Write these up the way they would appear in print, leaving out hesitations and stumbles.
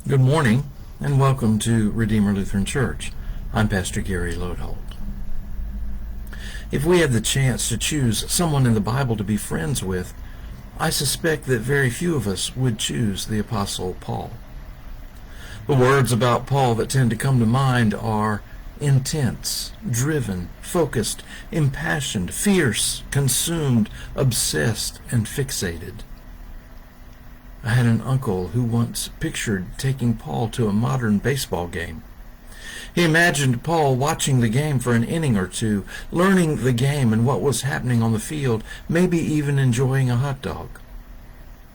Good morning, and welcome to Redeemer Lutheran Church. I'm Pastor Gary Lodeholt. If we had the chance to choose someone in the Bible to be friends with, I suspect that very few of us would choose the Apostle Paul. The words about Paul that tend to come to mind are intense, driven, focused, impassioned, fierce, consumed, obsessed, and fixated. I had an uncle who once pictured taking Paul to a modern baseball game. He imagined Paul watching the game for an inning or two, learning the game and what was happening on the field, maybe even enjoying a hot dog.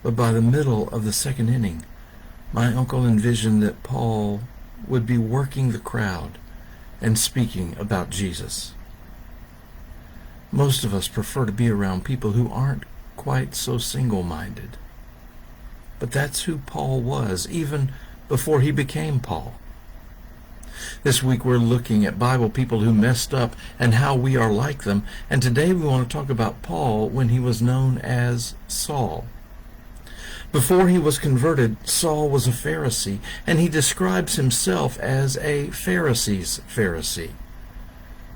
But by the middle of the second inning, my uncle envisioned that Paul would be working the crowd and speaking about Jesus. Most of us prefer to be around people who aren't quite so single-minded. But that's who Paul was, even before he became Paul. This week we're looking at Bible people who messed up and how we are like them, and today we want to talk about Paul when he was known as Saul. Before he was converted, Saul was a Pharisee, and he describes himself as a Pharisee's Pharisee.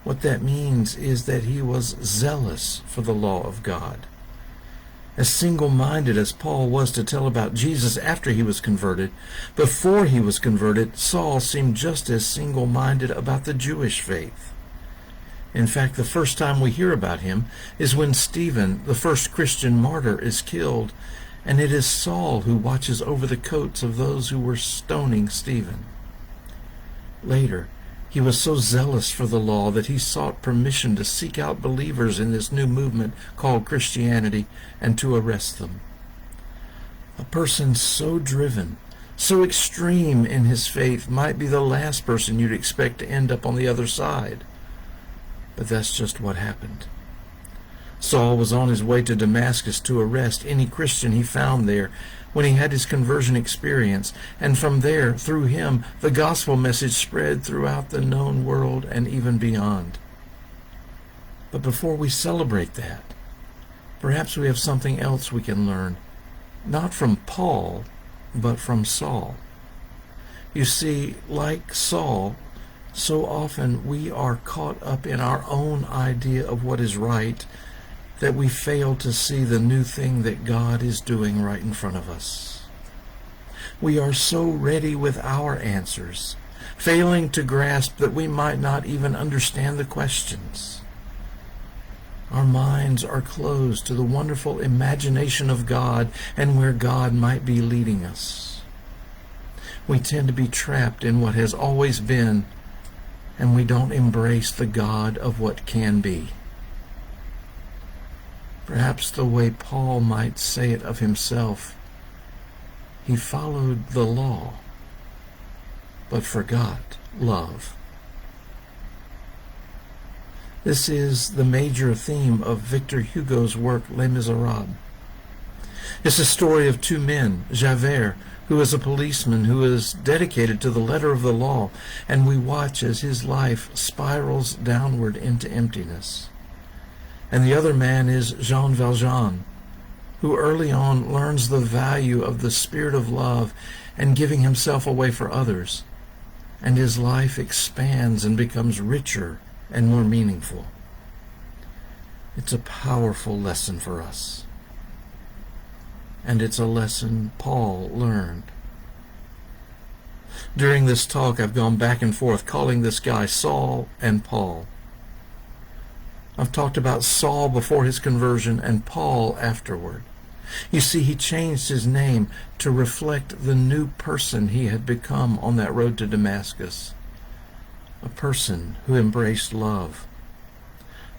What that means is that he was zealous for the law of God. As single-minded as Paul was to tell about Jesus after he was converted, before he was converted, Saul seemed just as single-minded about the Jewish faith. In fact, the first time we hear about him is when Stephen, the first Christian martyr, is killed, and it is Saul who watches over the coats of those who were stoning Stephen. Later, he was so zealous for the law that he sought permission to seek out believers in this new movement called Christianity and to arrest them. A person so driven, so extreme in his faith might be the last person you'd expect to end up on the other side. But that's just what happened. Saul was on his way to Damascus to arrest any Christian he found there when he had his conversion experience, and from there, through him, the gospel message spread throughout the known world and even beyond. But before we celebrate that, perhaps we have something else we can learn, not from Paul, but from Saul. You see, like Saul, so often we are caught up in our own idea of what is right that we fail to see the new thing that God is doing right in front of us. We are so ready with our answers, failing to grasp that we might not even understand the questions. Our minds are closed to the wonderful imagination of God and where God might be leading us. We tend to be trapped in what has always been, and we don't embrace the God of what can be. Perhaps the way Paul might say it of himself, he followed the law, but forgot love. This is the major theme of Victor Hugo's work, Les Miserables. It's a story of two men, Javert, who is a policeman who is dedicated to the letter of the law, and we watch as his life spirals downward into emptiness. And the other man is Jean Valjean, who early on learns the value of the spirit of love and giving himself away for others, and his life expands and becomes richer and more meaningful. It's a powerful lesson for us, and it's a lesson Paul learned. During this talk, I've gone back and forth calling this guy Saul and Paul. I've talked about Saul before his conversion and Paul afterward. You see, he changed his name to reflect the new person he had become on that road to Damascus. A person who embraced love.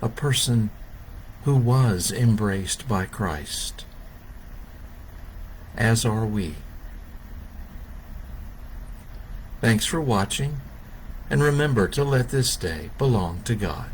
A person who was embraced by Christ. As are we. Thanks for watching, and remember to let this day belong to God.